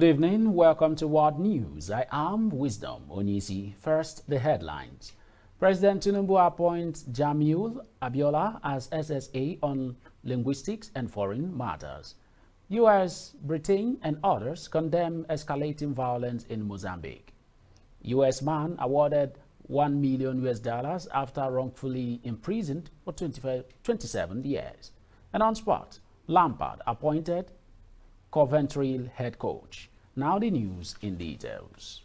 Good evening. Welcome to World News. I am Wisdom Onisi. First, the headlines. President Tinubu appoints Jamiul Abiola as SSA on linguistics and foreign matters. U.S., Britain, and others condemn escalating violence in Mozambique. U.S. man awarded $1 million after wrongfully imprisoned for 27 years. And on spot, Lampard appointed Coventry head coach. Now the news in details.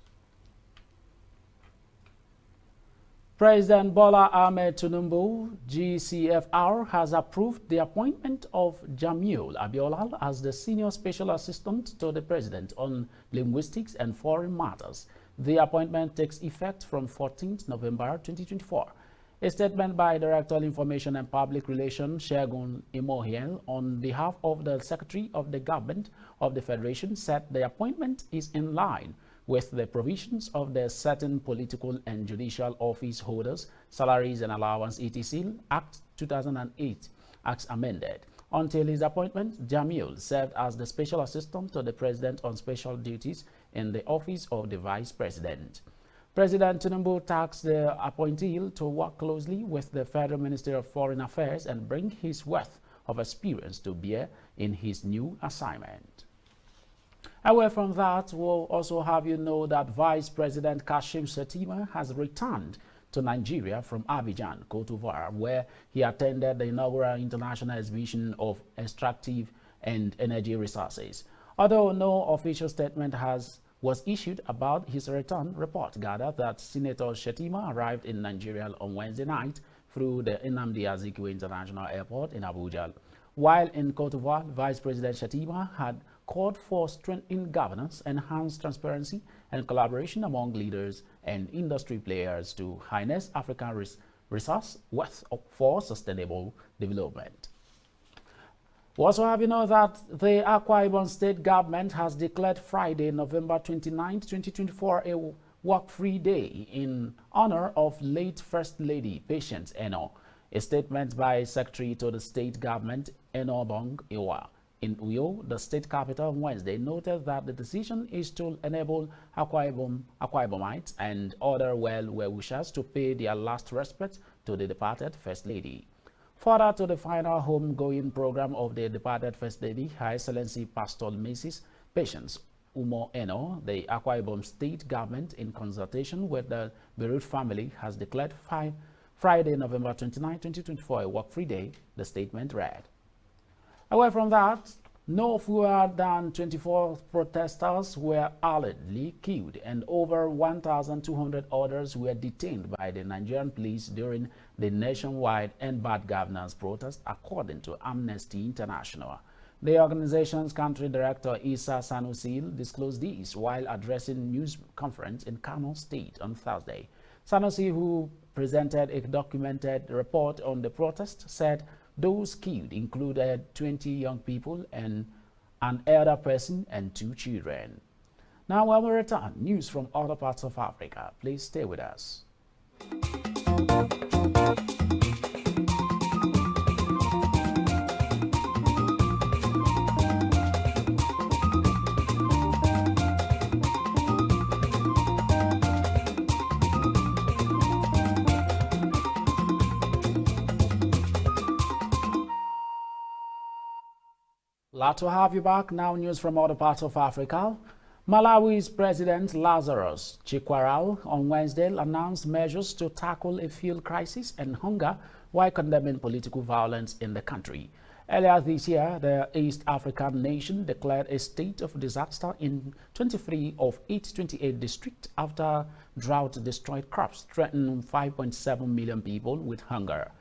President Bola Ahmed Tinubu, GCFR, has approved the appointment of Jamiul Abiola as the Senior Special Assistant to the President on Linguistics and Foreign Matters. The appointment takes effect from 14th November 2024. A statement by Director of Information and Public Relations Segun Imohiel on behalf of the Secretary of the Government of the Federation said the appointment is in line with the provisions of the Certain Political and Judicial Office Holders, Salaries and Allowance etc. Act 2008, as amended. Until his appointment, Jamiul served as the Special Assistant to the President on special duties in the Office of the Vice President. President Tinubu tasked the appointee to work closely with the Federal Ministry of Foreign Affairs and bring his wealth of experience to bear in his new assignment. Away from that, we'll also have you know that Vice President Kashim Shettima has returned to Nigeria from Abuja, Cote d'Ivoire, where he attended the inaugural International Exhibition of Extractive and Energy Resources. Although no official statement was issued about his return, reports gathered that Senator Shettima arrived in Nigeria on Wednesday night through the Nnamdi Azikiwe International Airport in Abuja. While in Cote d'Ivoire, Vice President Shettima had called for strengthening governance, enhanced transparency, and collaboration among leaders and industry players to harness African resource wealth for sustainable development. We also have you know that the Akwa Ibom State Government has declared Friday, November 29, 2024, a work-free day in honor of late First Lady Patience Eno. A statement by Secretary to the State Government, Eno Bong Iwa, in Uyo, the state capital, on Wednesday, noted that the decision is to enable Akwa Ibomites and other well-wishers to pay their last respect to the departed First Lady. Further to the final home-going program of the departed First Lady, Her Excellency Pastor Mrs. Patience Umo Eno, the Akwa Ibom State Government, in consultation with the bereaved family, has declared Friday, November 29, 2024, a work-free day, the statement read. Away from that, no fewer than 24 protesters were allegedly killed and over 1,200 others were detained by the Nigerian police during the nationwide End Bad Governance protest, according to Amnesty International. The organization's country director, Isa Sanusi, disclosed this while addressing a news conference in Kano State on Thursday. Sanusi, who presented a documented report on the protest, said those killed included 20 young people and an elder person and 2 children. Now, when we return, news from other parts of Africa. Please stay with us. Glad to have you back. Now, news from other parts of Africa. Malawi's President Lazarus Chakwera on Wednesday announced measures to tackle a fuel crisis and hunger while condemning political violence in the country. Earlier this year, the East African nation declared a state of disaster in 23 of its 28 districts after drought-destroyed crops threatened 5.7 million people with hunger.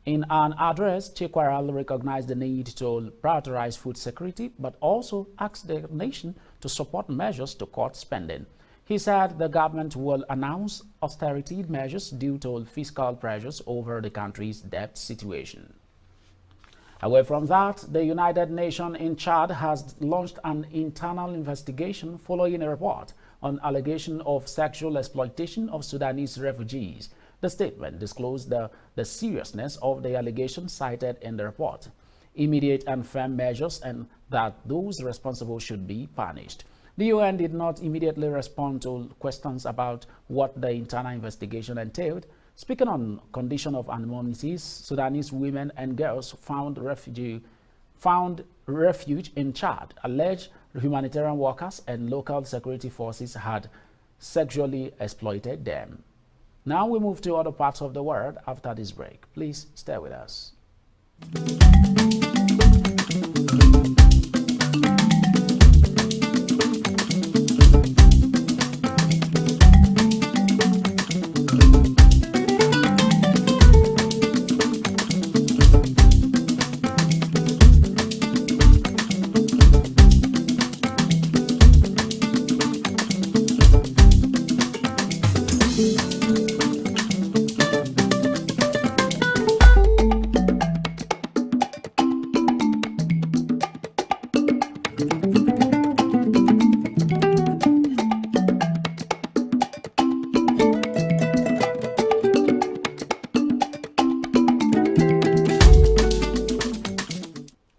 In an address, Chakwera recognized the need to prioritize food security, but also asked the nation to support measures to cut spending. He said the government will announce austerity measures due to fiscal pressures over the country's debt situation. Away from that, the United Nations in Chad has launched an internal investigation following a report on allegation of sexual exploitation of Sudanese refugees. The statement disclosed the seriousness of the allegations cited in the report, immediate and firm measures, and that those responsible should be punished. The UN did not immediately respond to questions about what the internal investigation entailed. Speaking on condition of anonymity, Sudanese women and girls found refuge in Chad, alleged humanitarian workers and local security forces had sexually exploited them. Now we move to other parts of the world after this break. Please stay with us.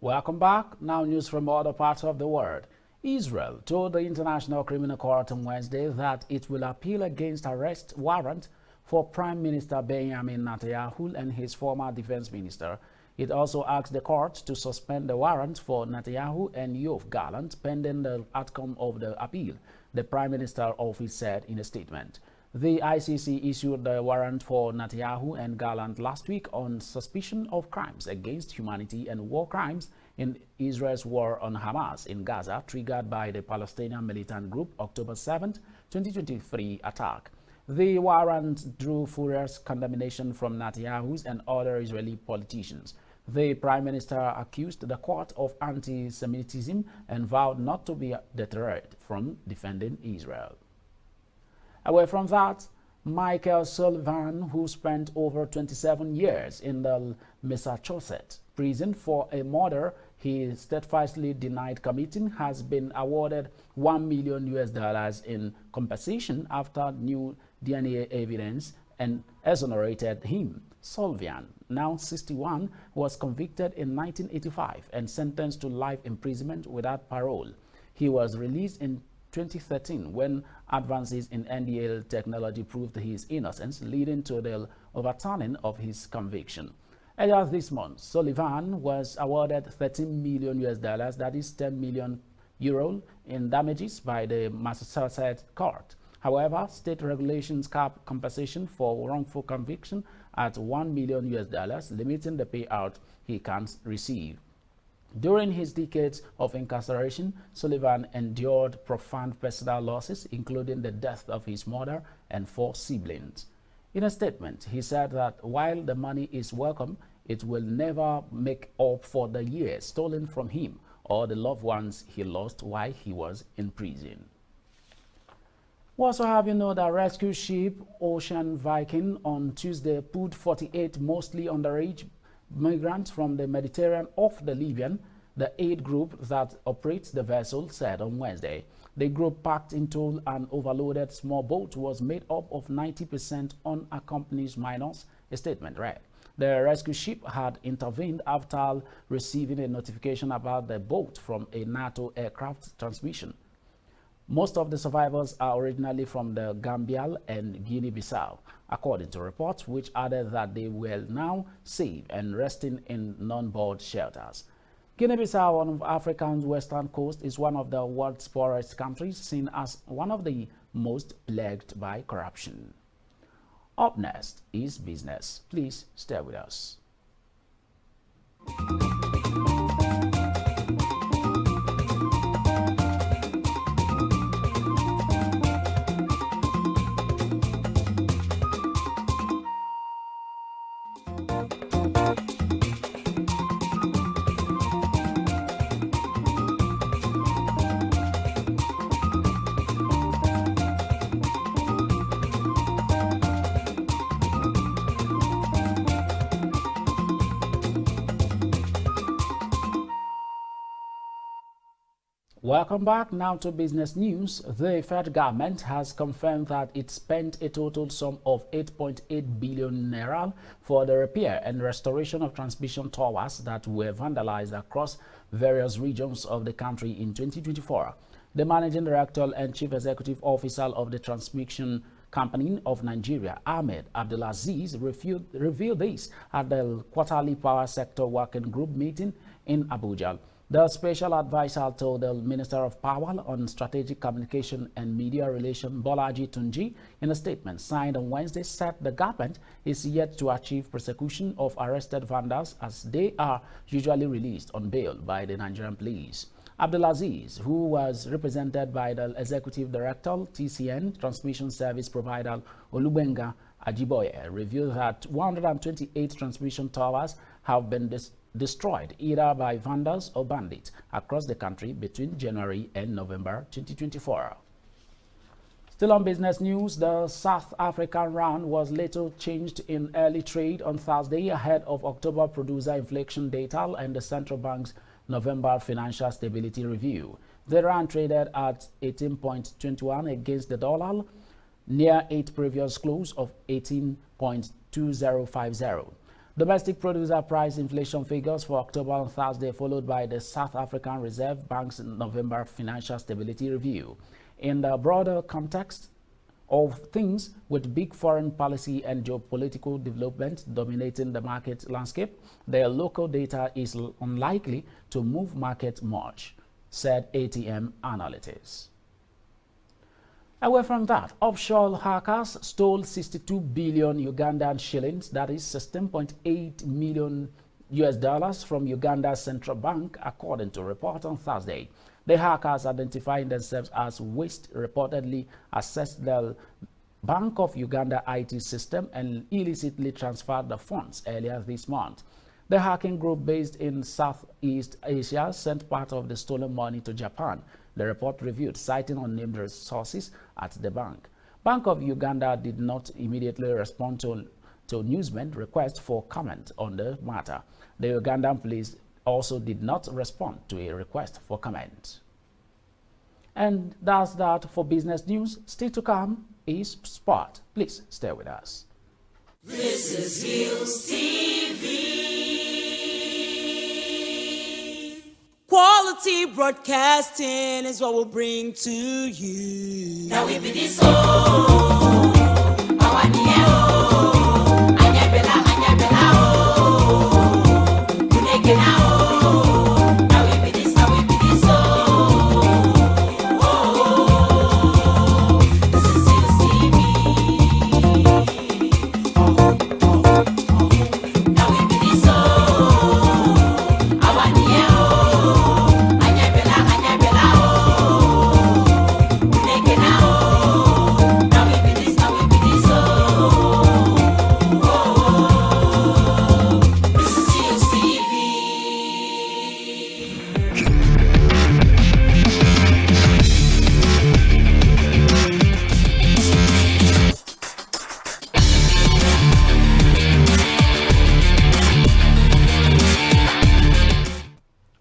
Welcome back. Now news from other parts of the world. Israel told the International Criminal Court on Wednesday that it will appeal against arrest warrant for Prime Minister Benjamin Netanyahu and his former defense minister. It also asked the court to suspend the warrant for Netanyahu and Yoav Gallant pending the outcome of the appeal, the Prime Minister's office said in a statement. The ICC issued the warrant for Netanyahu and Gallant last week on suspicion of crimes against humanity and war crimes in Israel's war on Hamas in Gaza, triggered by the Palestinian militant group October 7, 2023 attack. The warrant drew furious condemnation from Netanyahu and other Israeli politicians. The Prime Minister accused the court of anti-Semitism and vowed not to be deterred from defending Israel. Away from that, Michael Sullivan, who spent over 27 years in the Massachusetts prison for a murder he steadfastly denied committing, has been awarded $1 million in compensation after new DNA evidence and exonerated him. Sullivan, now 61, was convicted in 1985 and sentenced to life imprisonment without parole. He was released in 2013 when advances in NDL technology proved his innocence, leading to the overturning of his conviction. Earlier this month, Sullivan was awarded $13 million, that is 10 million euro, in damages by the Massachusetts court. However, state regulations cap compensation for wrongful conviction at $1 million, limiting the payout he can receive. During his decades of incarceration, Sullivan endured profound personal losses, including the death of his mother and 4 siblings. In a statement, he said that while the money is welcome, it will never make up for the years stolen from him or the loved ones he lost while he was in prison. We also have that rescue ship Ocean Viking on Tuesday pulled 48 mostly underage migrants from the Mediterranean off the Libyan, the aid group that operates the vessel said on Wednesday. The group packed into an overloaded small boat was made up of 90% unaccompanied minors, a statement read. The rescue ship had intervened after receiving a notification about the boat from a NATO aircraft transmission. Most of the survivors are originally from the Gambia and Guinea-Bissau, according to reports which added that they were now safe and resting in non-board shelters. Guinea-Bissau, on Africa's western coast, is one of the world's poorest countries, seen as one of the most plagued by corruption. Up next is business. Please stay with us. Welcome back. Now to business news. The Fed government has confirmed that it spent a total sum of 8.8 billion naira for the repair and restoration of transmission towers that were vandalized across various regions of the country in 2024. The managing director and chief executive officer of the Transmission Company of Nigeria, Ahmed Abdulaziz, revealed this at the quarterly power sector working group meeting in Abuja. The special advisor told the Minister of Power on Strategic Communication and Media Relations, Bolaji Tunji, in a statement signed on Wednesday, said the government is yet to achieve prosecution of arrested vandals as they are usually released on bail by the Nigerian police. Abdulaziz, who was represented by the Executive Director, TCN, Transmission Service Provider Olubenga Ajiboye, revealed that 128 transmission towers have been destroyed either by vandals or bandits across the country between January and November 2024. Still on business news, the South African rand was little changed in early trade on Thursday ahead of October producer inflation data and the central bank's November financial stability review. The rand traded at 18.21 against the dollar, near its previous close of 18.2050. Domestic producer price inflation figures for October on Thursday, followed by the South African Reserve Bank's November financial stability review. In the broader context of things, with big foreign policy and geopolitical development dominating the market landscape, their local data is unlikely to move market much, said ATM analysts. Away from that, offshore hackers stole 62 billion Ugandan shillings, that is $16.8 million from Uganda's central bank, according to a report on Thursday. The hackers, identifying themselves as Waste, reportedly accessed the Bank of Uganda IT system and illicitly transferred the funds earlier this month. The hacking group based in Southeast Asia sent part of the stolen money to Japan, the report reviewed, citing unnamed sources at the bank. Bank of Uganda did not immediately respond to newsmen's request for comment on the matter. The Ugandan police also did not respond to a request for comment. And that's that for business news. Still to come is sport. Please stay with us. This is Hillstv. Quality broadcasting is what we'll bring to you. Now we be this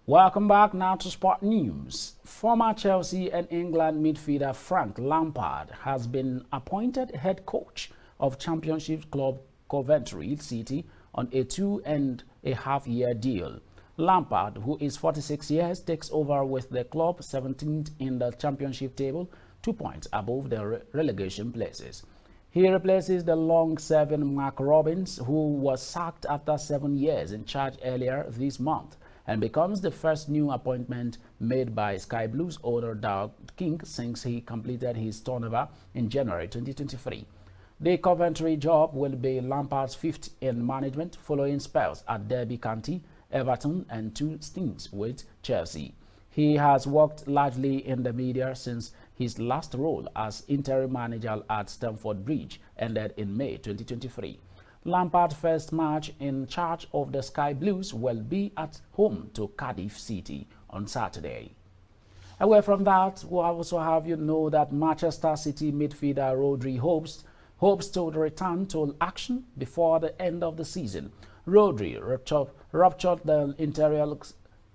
Welcome back now to Sport News. Former Chelsea and England midfielder Frank Lampard has been appointed head coach of Championship club Coventry City on a 2.5-year deal. Lampard, who is 46 years, takes over with the club 17th in the Championship table, 2 points above the relegation places. He replaces the long-serving Mark Robbins, who was sacked after 7 years in charge earlier this month, and becomes the first new appointment made by Sky Blues owner Doug King since he completed his turnover in January 2023. The Coventry job will be Lampard's fifth in management, following spells at Derby County, Everton, and 2 stints with Chelsea. He has worked largely in the media since his last role as interim manager at Stamford Bridge ended in May 2023. Lampard's first match in charge of the Sky Blues will be at home to Cardiff City on Saturday. Away from that, we'll also have you know that Manchester City midfielder Rodri hopes to return to action before the end of the season. Rodri ruptured the anterior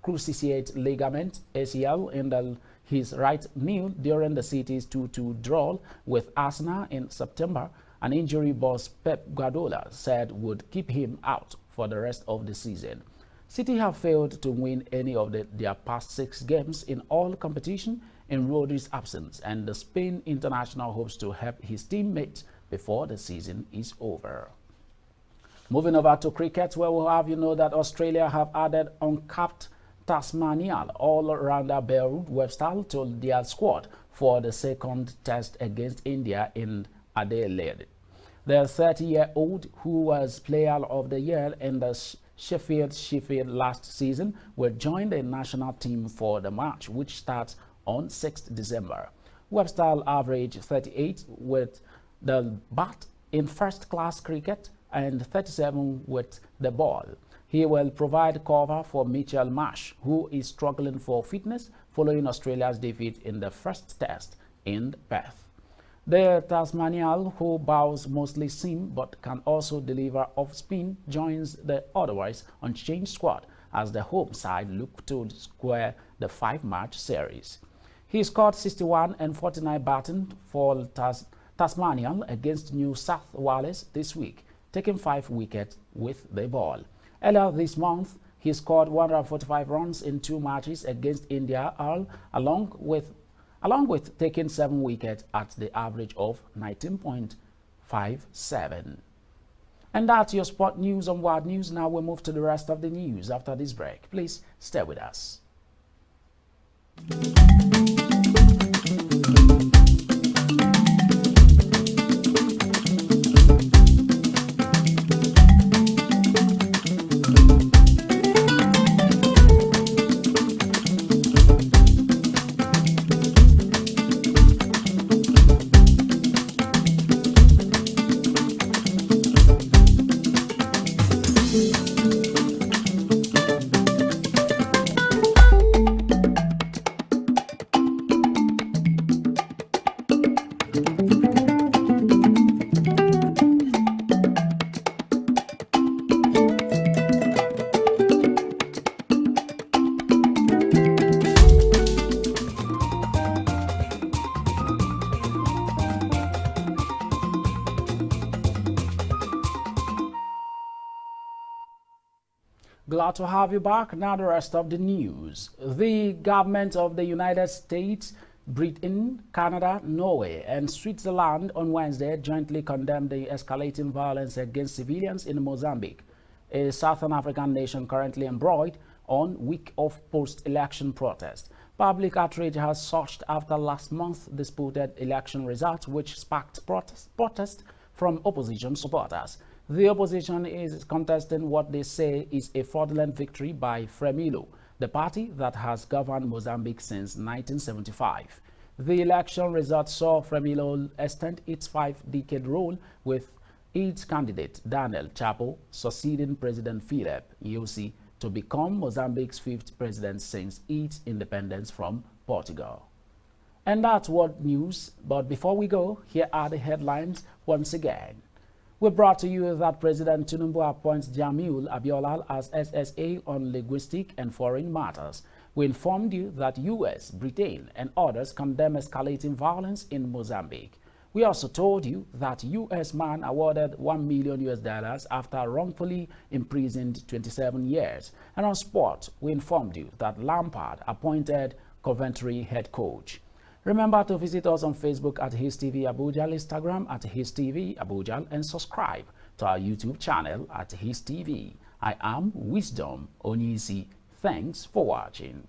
cruciate ligament ACL in his right knee during the City's 2-2 draw with Arsenal in September. An injury boss Pep Guardiola said would keep him out for the rest of the season. City have failed to win any of their past 6 games in all competition in Rodri's absence, and the Spain international hopes to help his teammates before the season is over. Moving over to cricket, where we'll have you know that Australia have added uncapped Tasmanian all-rounder Beirut Webster to their squad for the second test against India in Adelaide. The 30-year-old, who was Player of the Year in the Sheffield last season, will join the national team for the match, which starts on 6th December. Webster averaged 38 with the bat in first-class cricket and 37 with the ball. He will provide cover for Mitchell Marsh, who is struggling for fitness following Australia's defeat in the first test in Perth. The Tasmanian, who bows mostly seam but can also deliver off spin, joins the otherwise unchanged squad as the home side look to square the 5-match series. He scored 61 and 49 batting for Tasmanian against New South Wales this week, taking 5 wickets with the ball. Earlier this month, he scored 145 runs in 2 matches against India, along with taking 7 wickets at the average of 19.57. And that's your sport news on Wild News. Now we'll move to the rest of the news after this break. Please stay with us. Glad to have you back. Now the rest of the news. The government of the United States, Britain, Canada, Norway, and Switzerland on Wednesday jointly condemned the escalating violence against civilians in Mozambique, a Southern African nation currently embroiled on week of post-election protest. Public outrage has surged after last month's disputed election results, which sparked protest from opposition supporters. The opposition is contesting what they say is a fraudulent victory by Fremilo, the party that has governed Mozambique since 1975. The election results saw Fremilo extend its 5-decade rule, with its candidate, Daniel Chapo, succeeding President Philip Nyusi to become Mozambique's 5th president since its independence from Portugal. And that's World News. But before we go, here are the headlines once again. We brought to you that President Tinubu appoints Jamil Abiola as SSA on linguistic and foreign matters. We informed you that U.S., Britain, and others condemn escalating violence in Mozambique. We also told you that U.S. man awarded $1 million after wrongfully imprisoned 27 years. And on sport, we informed you that Lampard appointed Coventry head coach. Remember to visit us on Facebook at Hillstv Abuja, Instagram at Hillstv Abuja, and subscribe to our YouTube channel at Hillstv. I am Wisdom Onyisi. Thanks for watching.